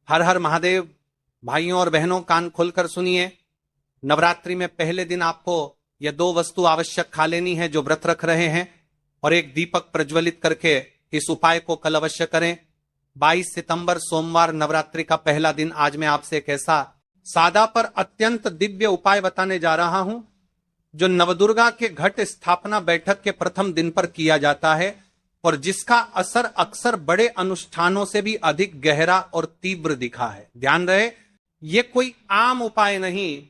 हर हर महादेव। भाइयों और बहनों, कान खोलकर सुनिए। नवरात्रि में पहले दिन आपको यह दो वस्तु आवश्यक खा लेनी है जो व्रत रख रहे हैं, और एक दीपक प्रज्वलित करके इस उपाय को कल अवश्य करें। 22 सितंबर सोमवार नवरात्रि का पहला दिन। आज मैं आपसे एक ऐसा सादा पर अत्यंत दिव्य उपाय बताने जा रहा हूं जो नवदुर्गा के घट स्थापना बैठक के प्रथम दिन पर किया जाता है, और जिसका असर अक्सर बड़े अनुष्ठानों से भी अधिक गहरा और तीव्र दिखा है। ध्यान रहे, यह कोई आम उपाय नहीं,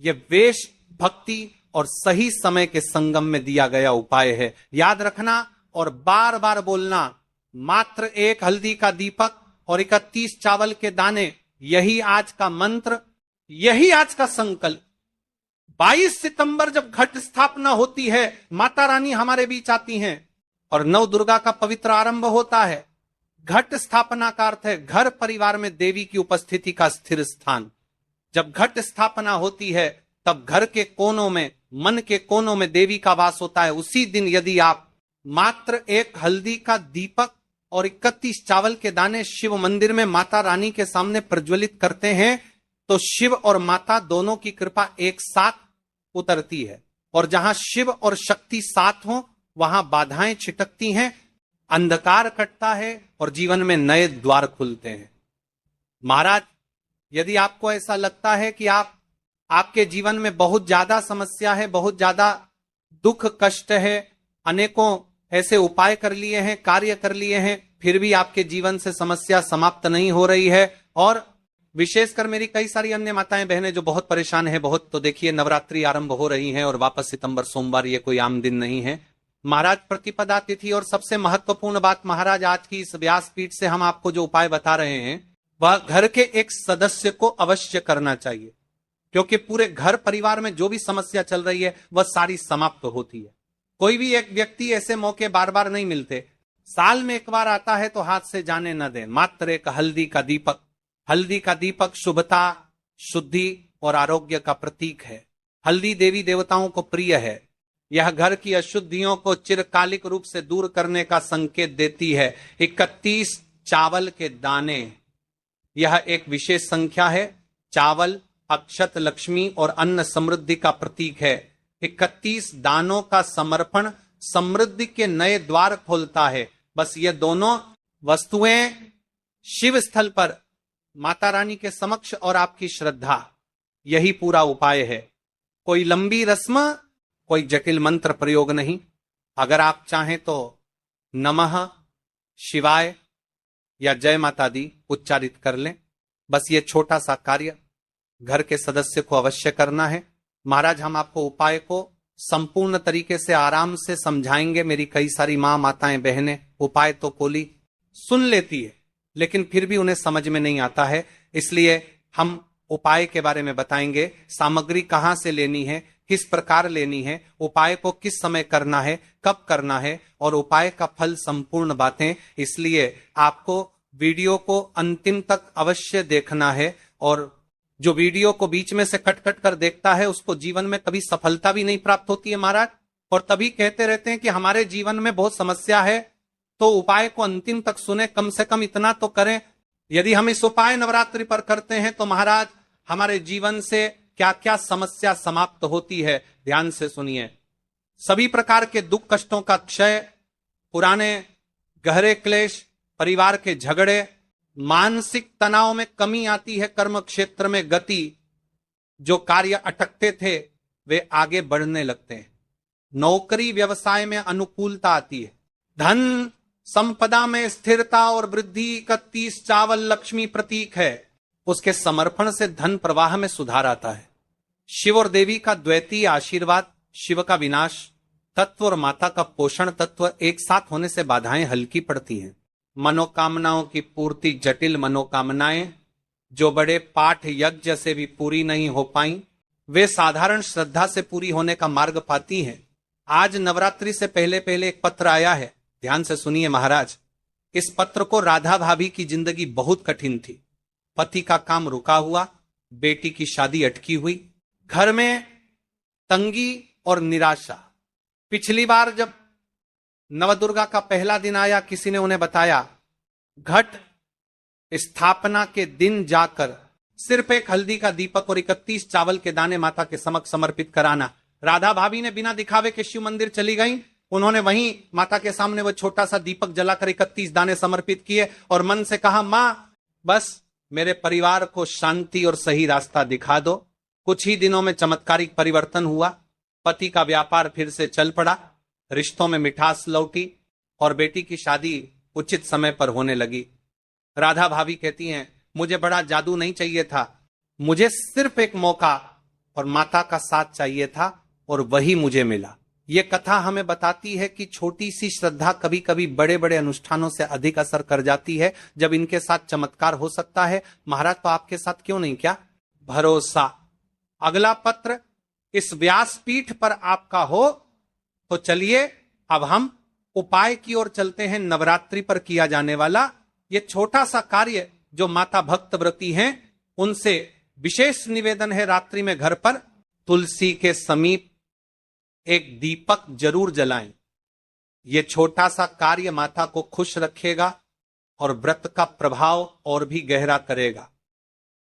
यह वेश, भक्ति और सही समय के संगम में दिया गया उपाय है। याद रखना और बार बार बोलना, मात्र एक हल्दी का दीपक और 31 चावल के दाने, यही आज का मंत्र, यही आज का संकल्प। 22 सितंबर जब घट स्थापना होती है, माता रानी हमारे बीच आती हैं और नव दुर्गा का पवित्र आरंभ होता है। घट स्थापना का अर्थ है घर परिवार में देवी की उपस्थिति का स्थिर स्थान। जब घट स्थापना होती है तब घर के कोनों में, मन के कोनों में देवी का वास होता है। उसी दिन यदि आप मात्र एक हल्दी का दीपक और 31 चावल के दाने शिव मंदिर में माता रानी के सामने प्रज्वलित करते हैं तो शिव और माता दोनों की कृपा एक साथ उतरती है, और जहां शिव और शक्ति साथ हो वहां बाधाएं छिटकती हैं, अंधकार कटता है और जीवन में नए द्वार खुलते हैं। महाराज, यदि आपको ऐसा लगता है कि आपके जीवन में बहुत ज्यादा समस्या है, बहुत ज्यादा दुख कष्ट है, अनेकों ऐसे उपाय कर लिए हैं, कार्य कर लिए हैं, फिर भी आपके जीवन से समस्या समाप्त नहीं हो रही है, और विशेषकर मेरी कई सारी अन्य माताएं बहनें जो बहुत परेशान है, बहुत, तो देखिए नवरात्रि आरंभ हो रही है और वापस सितंबर सोमवार ये कोई आम दिन नहीं है। महाराज, प्रतिपदा तिथि और सबसे महत्वपूर्ण बात महाराज, आज की इस व्यासपीठ से हम आपको जो उपाय बता रहे हैं वह घर के एक सदस्य को अवश्य करना चाहिए, क्योंकि पूरे घर परिवार में जो भी समस्या चल रही है वह सारी समाप्त होती है। कोई भी एक व्यक्ति, ऐसे मौके बार बार नहीं मिलते, साल में एक बार आता है तो हाथ से जाने न दें। मात्र एक हल्दी का दीपक। हल्दी का दीपक शुभता, शुद्धि और आरोग्य का प्रतीक है। हल्दी देवी देवताओं को प्रिय है। यह घर की अशुद्धियों को चिरकालिक रूप से दूर करने का संकेत देती है। 31 चावल के दाने, यह एक विशेष संख्या है। चावल अक्षत, लक्ष्मी और अन्न समृद्धि का प्रतीक है। 31 दानों का समर्पण समृद्धि के नए द्वार खोलता है। बस ये दोनों वस्तुएं शिव स्थल पर माता रानी के समक्ष और आपकी श्रद्धा, यही पूरा उपाय है। कोई लंबी रस्म, कोई जटिल मंत्र प्रयोग नहीं। अगर आप चाहें तो नमः शिवाय या जय माता दी उच्चारित कर लें। बस ये छोटा सा कार्य घर के सदस्य को अवश्य करना है। महाराज, हम आपको उपाय को संपूर्ण तरीके से आराम से समझाएंगे। मेरी कई सारी माँ, माताएं, बहनें उपाय तो कोली सुन लेती है, लेकिन फिर भी उन्हें समझ में नहीं आता है, इसलिए हम उपाय के बारे में बताएंगे। सामग्री कहां से लेनी है, किस प्रकार लेनी है, उपाय को किस समय करना है, कब करना है, और उपाय का फल, संपूर्ण बातें। इसलिए आपको वीडियो को अंतिम तक अवश्य देखना है, और जो वीडियो को बीच में से कट कट कर देखता है उसको जीवन में कभी सफलता भी नहीं प्राप्त होती है महाराज। और तभी कहते रहते हैं कि हमारे जीवन में बहुत समस्या है, तो उपाय को अंतिम तक सुने, कम से कम इतना तो करें। यदि हम इस उपाय नवरात्रि पर करते हैं तो महाराज हमारे जीवन से क्या क्या समस्या समाप्त होती है, ध्यान से सुनिए। सभी प्रकार के दुख कष्टों का क्षय, पुराने गहरे क्लेश, परिवार के झगड़े, मानसिक तनाव में कमी आती है, कर्म क्षेत्र में गति, जो कार्य अटकते थे वे आगे बढ़ने लगते हैं, नौकरी व्यवसाय में अनुकूलता आती है, धन संपदा में स्थिरता और वृद्धि। 31 चावल लक्ष्मी प्रतीक है, उसके समर्पण से धन प्रवाह में सुधार आता है। शिव और देवी का द्वैतीय आशीर्वाद, शिव का विनाश तत्व और माता का पोषण तत्व एक साथ होने से बाधाएं हल्की पड़ती हैं। मनोकामनाओं की पूर्ति, जटिल मनोकामनाएं जो बड़े पाठ यज्ञ से भी पूरी नहीं हो पाई, वे साधारण श्रद्धा से पूरी होने का मार्ग पाती हैं। आज नवरात्रि से पहले पहले एक पत्र आया है, ध्यान से सुनिए महाराज। इस पत्र को राधा भाभी की जिंदगी बहुत कठिन थी। पति का काम रुका हुआ, बेटी की शादी अटकी हुई, घर में तंगी और निराशा। पिछली बार जब नवदुर्गा का पहला दिन आया, किसी ने उन्हें बताया घट स्थापना के दिन जाकर सिर्फ एक हल्दी का दीपक और 31 चावल के दाने माता के समक्ष समर्पित कराना। राधा भाभी ने बिना दिखावे के शिव मंदिर चली गई। उन्होंने वहीं माता के सामने वो छोटा सा दीपक जलाकर 31 दाने समर्पित किए और मन से कहा, माँ बस मेरे परिवार को शांति और सही रास्ता दिखा दो। कुछ ही दिनों में चमत्कारिक परिवर्तन हुआ। पति का व्यापार फिर से चल पड़ा, रिश्तों में मिठास लौटी और बेटी की शादी उचित समय पर होने लगी। राधा भाभी कहती हैं, मुझे बड़ा जादू नहीं चाहिए था, मुझे सिर्फ एक मौका और माता का साथ चाहिए था और वही मुझे मिला। ये कथा हमें बताती है कि छोटी सी श्रद्धा कभी कभी बड़े बड़े अनुष्ठानों से अधिक असर कर जाती है। जब इनके साथ चमत्कार हो सकता है, महाराज तो आपके साथ क्यों नहीं? क्या भरोसा। अगला पत्र इस व्यासपीठ पर आपका हो तो चलिए अब हम उपाय की ओर चलते हैं। नवरात्रि पर किया जाने वाला ये छोटा सा कार्य जो माता भक्त व्रती हैं उनसे विशेष निवेदन है, रात्रि में घर पर तुलसी के समीप एक दीपक जरूर जलाएं। यह छोटा सा कार्य माता को खुश रखेगा और व्रत का प्रभाव और भी गहरा करेगा।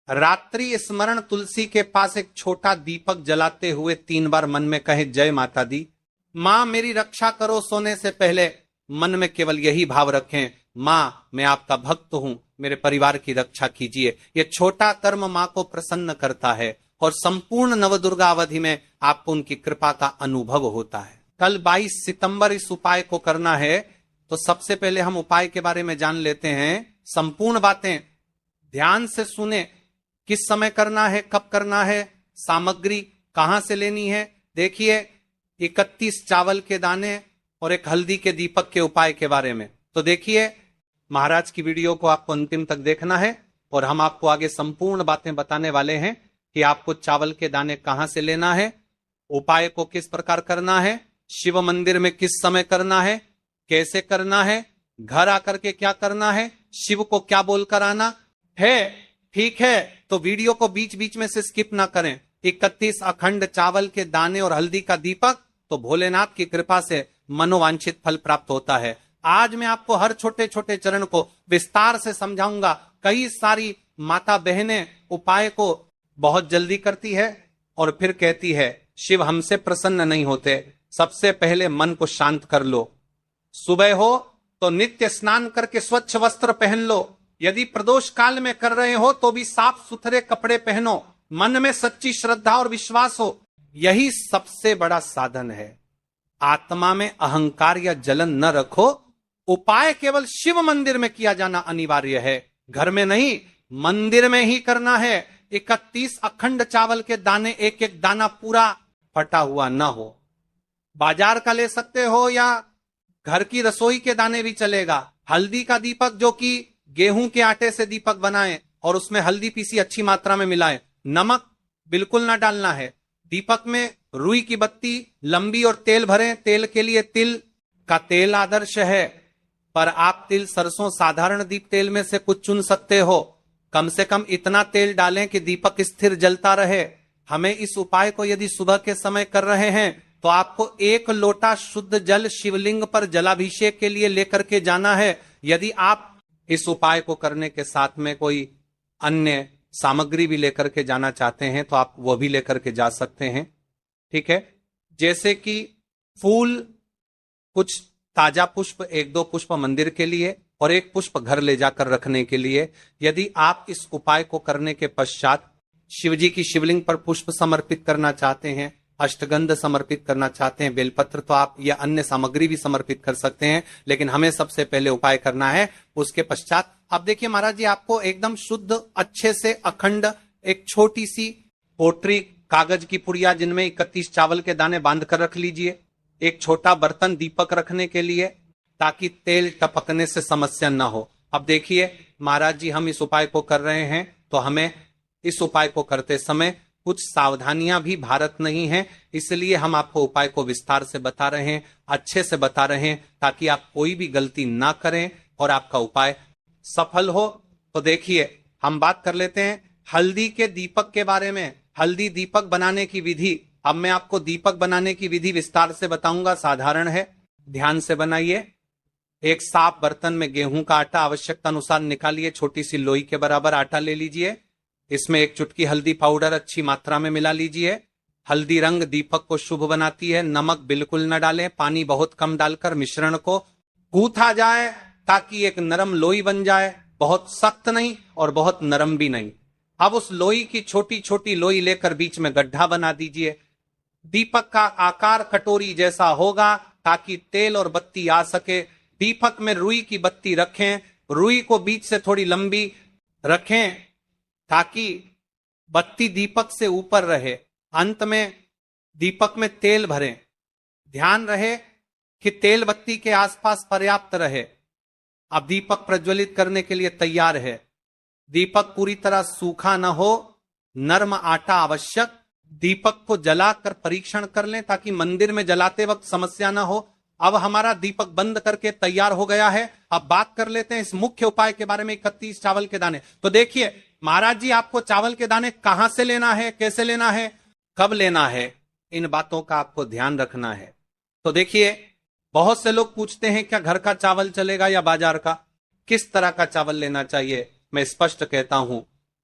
रात्रि स्मरण तुलसी के पास एक छोटा दीपक जलाते हुए 3 बार मन में कहे, जय माता दी, मां मेरी रक्षा करो। सोने से पहले मन में केवल यही भाव रखें, मां मैं आपका भक्त हूं, मेरे परिवार की रक्षा कीजिए। यह छोटा कर्म मां को प्रसन्न करता है और संपूर्ण नवदुर्गा अवधि में आपको उनकी कृपा का अनुभव होता है। कल 22 सितंबर इस उपाय को करना है, तो सबसे पहले हम उपाय के बारे में जान लेते हैं। संपूर्ण बातें ध्यान से सुने, किस समय करना है, कब करना है, सामग्री कहां से लेनी है। देखिए 31 चावल के दाने और एक हल्दी के दीपक के उपाय के बारे में। तो देखिए महाराज की वीडियो को आपको अंतिम तक देखना है और हम आपको आगे संपूर्ण बातें बताने वाले हैं कि आपको चावल के दाने कहां से लेना है, उपाय को किस प्रकार करना है, शिव मंदिर में किस समय करना है, कैसे करना है, घर आकर के क्या करना है, शिव को क्या बोलकर आना है। ठीक है, तो वीडियो को बीच बीच में से स्किप ना करें। 31 अखंड चावल के दाने और हल्दी का दीपक, तो भोलेनाथ की कृपा से मनोवांछित फल प्राप्त होता है। आज मैं आपको हर छोटे छोटे चरण को विस्तार से समझाऊंगा। कई सारी माता बहनें उपाय को बहुत जल्दी करती है और फिर कहती है शिव हमसे प्रसन्न नहीं होते। सबसे पहले मन को शांत कर लो। सुबह हो तो नित्य स्नान करके स्वच्छ वस्त्र पहन लो। यदि प्रदोष काल में कर रहे हो तो भी साफ सुथरे कपड़े पहनो। मन में सच्ची श्रद्धा और विश्वास हो, यही सबसे बड़ा साधन है। आत्मा में अहंकार या जलन न रखो। उपाय केवल शिव मंदिर में किया जाना अनिवार्य है, घर में नहीं, मंदिर में ही करना है। 31 अखंड चावल के दाने, एक एक दाना पूरा फटा हुआ ना हो। बाजार का ले सकते हो या घर की रसोई के दाने भी चलेगा। हल्दी का दीपक जो कि गेहूं के आटे से दीपक बनाएं और उसमें हल्दी पीसी अच्छी मात्रा में मिलाएं। नमक बिल्कुल ना डालना है। दीपक में रुई की बत्ती लंबी और तेल भरें। तेल के लिए तिल का तेल आदर्श है, पर आप तिल सरसों साधारण दीप तेल में से कुछ चुन सकते हो। कम से कम इतना तेल डालें कि दीपक स्थिर जलता रहे। हमें इस उपाय को यदि सुबह के समय कर रहे हैं तो आपको 1 लोटा शुद्ध जल शिवलिंग पर जलाभिषेक के लिए लेकर के जाना है। यदि आप इस उपाय को करने के साथ में कोई अन्य सामग्री भी लेकर के जाना चाहते हैं तो आप वो भी लेकर के जा सकते हैं। ठीक है, जैसे कि फूल, कुछ ताजा पुष्प, 1-2 पुष्प मंदिर के लिए और 1 पुष्प घर ले जाकर रखने के लिए। यदि आप इस उपाय को करने के पश्चात शिवजी की शिवलिंग पर पुष्प समर्पित करना चाहते हैं, अष्टगंध समर्पित करना चाहते हैं, बेलपत्र, तो आप या अन्य सामग्री भी समर्पित कर सकते हैं। लेकिन हमें सबसे पहले उपाय करना है। उसके पश्चात आप देखिए महाराज जी, आपको एकदम शुद्ध अच्छे से अखंड एक छोटी सी पोटरी, कागज की पुड़िया जिनमें 31 चावल के दाने बांध कर रख लीजिए। एक छोटा बर्तन दीपक रखने के लिए, ताकि तेल टपकने से समस्या न हो। अब देखिए महाराज जी, हम इस उपाय को कर रहे हैं तो हमें इस उपाय को करते समय कुछ सावधानियां भी भारत नहीं है, इसलिए हम आपको उपाय को विस्तार से बता रहे हैं, अच्छे से बता रहे हैं, ताकि आप कोई भी गलती ना करें और आपका उपाय सफल हो। तो देखिए हम बात कर लेते हैं हल्दी के दीपक के बारे में। हल्दी दीपक बनाने की विधि, अब मैं आपको दीपक बनाने की विधि विस्तार से बताऊंगा। साधारण है, ध्यान से बनाइए। एक साफ बर्तन में गेहूं का आटा आवश्यकता अनुसार निकालिए, छोटी सी लोई के बराबर आटा ले लीजिए। इसमें एक चुटकी हल्दी पाउडर अच्छी मात्रा में मिला लीजिए। हल्दी रंग दीपक को शुभ बनाती है। नमक बिल्कुल न डालें, पानी बहुत कम डालकर मिश्रण को गूथा जाए ताकि एक नरम लोई बन जाए, बहुत सख्त नहीं और बहुत नरम भी नहीं। अब उस लोई की छोटी छोटी लोई लेकर बीच में गड्ढा बना दीजिए। दीपक का आकार कटोरी जैसा होगा ताकि तेल और बत्ती आ सके। दीपक में रुई की बत्ती रखें, रुई को बीच से थोड़ी लंबी रखें ताकि बत्ती दीपक से ऊपर रहे। अंत में दीपक में तेल भरें। ध्यान रहे कि तेल बत्ती के आसपास पर्याप्त रहे। अब दीपक प्रज्वलित करने के लिए तैयार है। दीपक पूरी तरह सूखा न हो, नर्म आटा आवश्यक। दीपक को जलाकर परीक्षण कर लें ताकि मंदिर में जलाते वक्त समस्या ना हो। अब हमारा दीपक बंद करके तैयार हो गया है। अब बात कर लेते हैं इस मुख्य उपाय के बारे में, 31 चावल के दाने। तो देखिए महाराज जी, आपको चावल के दाने कहां से लेना है, कैसे लेना है, कब लेना है, इन बातों का आपको ध्यान रखना है। तो देखिए, बहुत से लोग पूछते हैं क्या घर का चावल चलेगा या बाजार का, किस तरह का चावल लेना चाहिए। मैं स्पष्ट कहता हूं,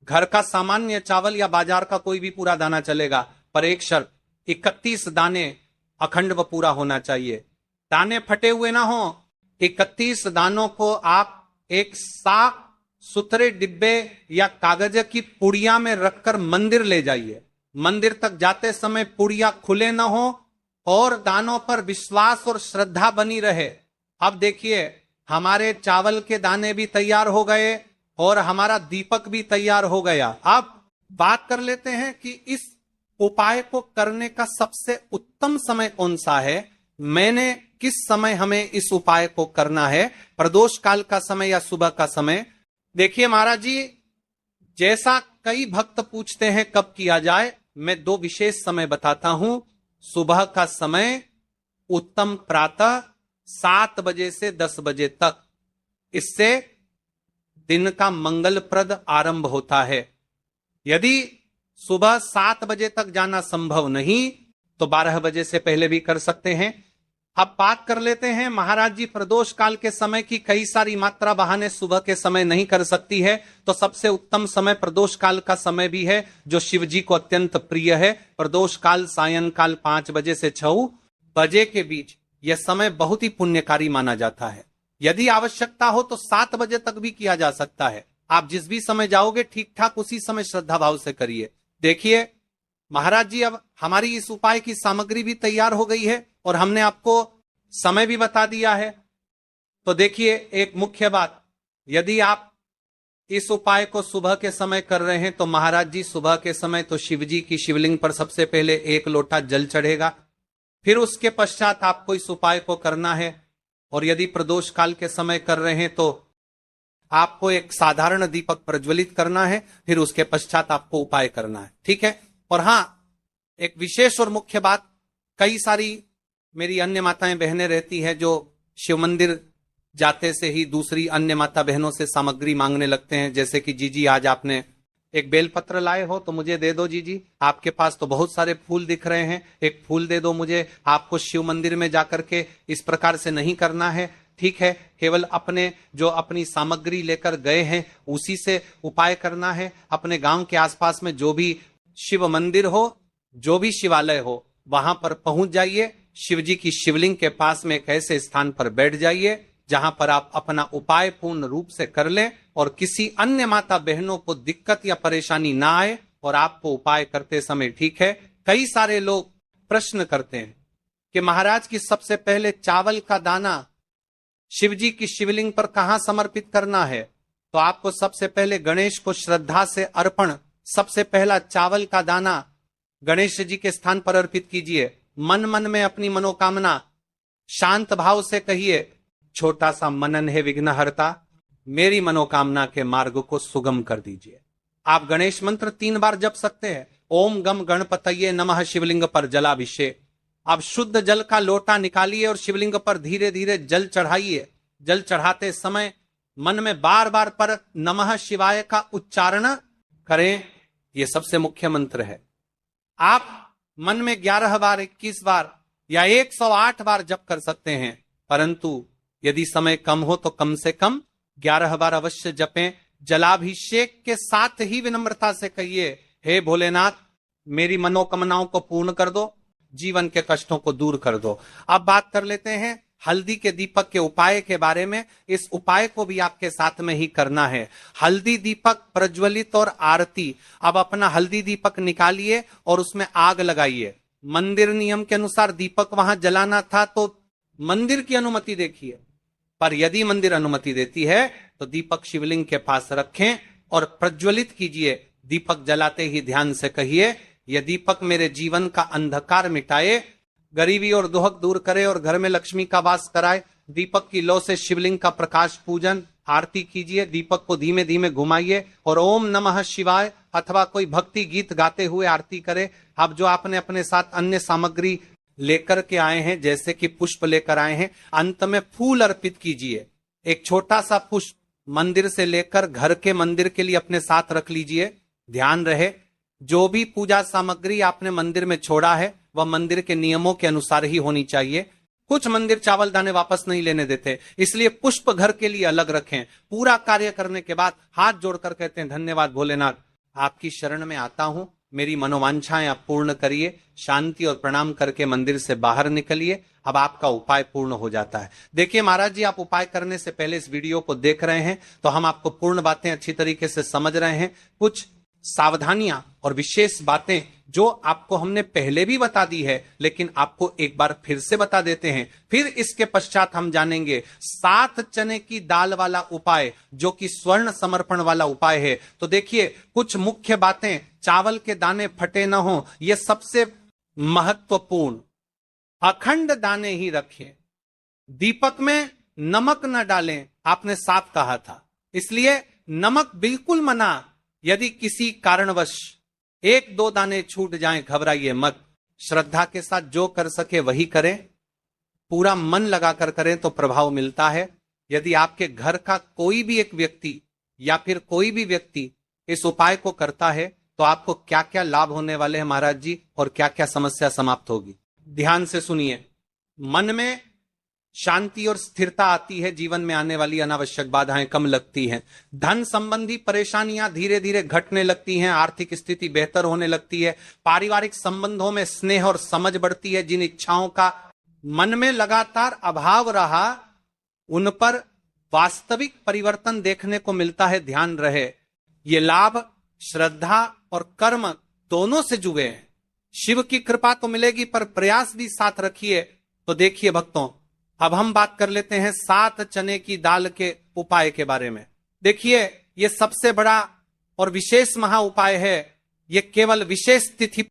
घर का सामान्य चावल या बाजार का कोई भी पूरा दाना चलेगा, पर एक शर्त, 31 दाने अखंड व पूरा होना चाहिए। दाने फटे हुए ना हो। 31 दानों को आप एक साफ सुथरे डिब्बे या कागज की पुड़िया में रखकर मंदिर ले जाइए। मंदिर तक जाते समय पुड़िया खुले न हो और दानों पर विश्वास और श्रद्धा बनी रहे। अब देखिए, हमारे चावल के दाने भी तैयार हो गए और हमारा दीपक भी तैयार हो गया। अब बात कर लेते हैं कि इस उपाय को करने का सबसे उत्तम समय कौन सा है। मैंने किस समय हमें इस उपाय को करना है, प्रदोष काल का समय या सुबह का समय। देखिए महाराज जी, जैसा कई भक्त पूछते हैं कब किया जाए, मैं 2 विशेष समय बताता हूं। सुबह का समय उत्तम प्रातः 7 बजे से 10 बजे तक, इससे दिन का मंगलप्रद आरंभ होता है। यदि सुबह 7 बजे तक जाना संभव नहीं तो 12 बजे से पहले भी कर सकते हैं। अब बात कर लेते हैं महाराज जी, प्रदोष काल के समय की कई सारी मात्रा बहाने सुबह के समय नहीं कर सकती है, तो सबसे उत्तम समय प्रदोष काल का समय भी है जो शिव जी को अत्यंत प्रिय है। प्रदोष काल सायंकाल 5 बजे से 6 बजे के बीच, यह समय बहुत ही पुण्यकारी माना जाता है। यदि आवश्यकता हो तो 7 बजे तक भी किया जा सकता है। आप जिस भी समय जाओगे ठीक ठाक उसी समय श्रद्धा भाव से करिए। देखिए महाराज जी, अब हमारी इस उपाय की सामग्री भी तैयार हो गई है और हमने आपको समय भी बता दिया है। तो देखिए, एक मुख्य बात, यदि आप इस उपाय को सुबह के समय कर रहे हैं तो महाराज जी सुबह के समय तो शिव जी की शिवलिंग पर सबसे पहले 1 लोटा जल चढ़ेगा, फिर उसके पश्चात आपको इस उपाय को करना है। और यदि प्रदोष काल के समय कर रहे हैं तो आपको एक साधारण दीपक प्रज्वलित करना है, फिर उसके पश्चात आपको उपाय करना है। ठीक है। और हां, एक विशेष और मुख्य बात, कई सारी मेरी अन्य माताएं बहनें रहती है जो शिव मंदिर जाते से ही दूसरी अन्य माता बहनों से सामग्री मांगने लगते हैं, जैसे कि जीजी आज आपने एक बेलपत्र लाए हो तो मुझे दे दो जीजी, आपके पास तो बहुत सारे फूल दिख रहे हैं, एक फूल दे दो मुझे। आपको शिव मंदिर में जाकर के इस प्रकार से नहीं करना है। ठीक है, केवल अपने जो अपनी सामग्री लेकर गए हैं उसी से उपाय करना है। अपने गांव के आसपास में जो भी शिव मंदिर हो, जो भी शिवालय हो, वहां पर पहुंच जाइए। शिव जी की शिवलिंग के पास में एक ऐसे स्थान पर बैठ जाइए जहां पर आप अपना उपाय पूर्ण रूप से कर लें और किसी अन्य माता बहनों को दिक्कत या परेशानी ना आए और आपको उपाय करते समय। ठीक है। कई सारे लोग प्रश्न करते हैं कि महाराज की सबसे पहले चावल का दाना शिव जी की शिवलिंग पर कहां समर्पित करना है। तो आपको सबसे पहले गणेश को श्रद्धा से अर्पण, सबसे पहला चावल का दाना गणेश जी के स्थान पर अर्पित कीजिए। मन मन में अपनी मनोकामना शांत भाव से कहिए, छोटा सा मनन है विघ्नहर्ता, मेरी मनोकामना के मार्ग को सुगम कर दीजिए। आप गणेश मंत्र 3 बार जप सकते हैं। ओम गम गणपतये नमः, शिवलिंग पर जलाभिषेक। अब शुद्ध जल का लोटा निकालिए और शिवलिंग पर धीरे धीरे जल चढ़ाइए। जल चढ़ाते समय मन में बार बार पर नमः शिवाय का उच्चारण करें। यह सबसे मुख्य मंत्र है। आप मन में 11 बार, 21 बार या 108 बार जप कर सकते हैं, परंतु यदि समय कम हो तो कम से कम 11 बार अवश्य जपें। जलाभिषेक के साथ ही विनम्रता से कहिए, हे भोलेनाथ, मेरी मनोकामनाओं को पूर्ण कर दो, जीवन के कष्टों को दूर कर दो। अब बात कर लेते हैं हल्दी के दीपक के उपाय के बारे में। इस उपाय को भी आपके साथ में ही करना है। हल्दी दीपक प्रज्वलित और आरती। अब अपना हल्दी दीपक निकालिए और उसमें आग लगाइए। मंदिर नियम के अनुसार दीपक वहां जलाना था तो मंदिर की अनुमति देखिए, पर यदि मंदिर अनुमति देती है तो दीपक शिवलिंग के पास रखें और प्रज्वलित कीजिए। दीपक जलाते ही ध्यान से कहिए, यह दीपक मेरे जीवन का अंधकार मिटाए, गरीबी और दुहक दूर करे और घर में लक्ष्मी का वास कराए। दीपक की लौ से शिवलिंग का प्रकाश पूजन आरती कीजिए। दीपक को धीमे धीमे घुमाइए और ओम नमः शिवाय अथवा कोई भक्ति गीत गाते हुए आरती करे। अब जो आपने अपने साथ अन्य सामग्री लेकर के आए हैं, जैसे कि पुष्प लेकर आए हैं, अंत में फूल अर्पित कीजिए। एक छोटा सा पुष्प मंदिर से लेकर घर के मंदिर के लिए अपने साथ रख लीजिए। ध्यान रहे, जो भी पूजा सामग्री आपने मंदिर में छोड़ा है वह मंदिर के नियमों के अनुसार ही होनी चाहिए। कुछ मंदिर चावल दाने वापस नहीं लेने देते, इसलिए पुष्प घर के लिए अलग रखें। पूरा कार्य करने के बाद हाथ जोड़कर कहते हैं, धन्यवाद भोलेनाथ, आपकी शरण में आता हूं, मेरी मनोवांछाएं आप पूर्ण करिए। शांति और प्रणाम करके मंदिर से बाहर निकलिए। अब आपका उपाय पूर्ण हो जाता है। देखिए महाराज जी, आप उपाय करने से पहले इस वीडियो को देख रहे हैं तो हम आपको पूर्ण बातें अच्छी तरीके से समझ रहे हैं। कुछ सावधानियां और विशेष बातें जो आपको हमने पहले भी बता दी है, लेकिन आपको एक बार फिर से बता देते हैं। फिर इसके पश्चात हम जानेंगे 7 चने की दाल वाला उपाय, जो कि स्वर्ण समर्पण वाला उपाय है। तो देखिए, कुछ मुख्य बातें, चावल के दाने फटे न हो, यह सबसे महत्वपूर्ण। अखंड दाने ही रखें। दीपक में नमक न डालें, आपने साफ कहा था, इसलिए नमक बिल्कुल मना। यदि किसी कारणवश 1-2 दाने छूट जाएं, घबराइए मत। श्रद्धा के साथ जो कर सके वही करें, पूरा मन लगाकर करें तो प्रभाव मिलता है। यदि आपके घर का कोई भी एक व्यक्ति या फिर कोई भी व्यक्ति इस उपाय को करता है तो आपको क्या क्या लाभ होने वाले हैं महाराज जी, और क्या क्या समस्या समाप्त होगी, ध्यान से सुनिए। मन में शांति और स्थिरता आती है, जीवन में आने वाली अनावश्यक बाधाएं कम लगती हैं, धन संबंधी परेशानियां धीरे धीरे घटने लगती हैं, आर्थिक स्थिति बेहतर होने लगती है, पारिवारिक संबंधों में स्नेह और समझ बढ़ती है। जिन इच्छाओं का मन में लगातार अभाव रहा, उन पर वास्तविक परिवर्तन देखने को मिलता है। ध्यान रहे, ये लाभ श्रद्धा और कर्म दोनों से जुड़े हैं। शिव की कृपा तो मिलेगी, पर प्रयास भी साथ रखिए। तो देखिए भक्तों, अब हम बात कर लेते हैं 7 चने की दाल के उपाय के बारे में। देखिए, यह सबसे बड़ा और विशेष महा उपाय है। यह केवल विशेष तिथि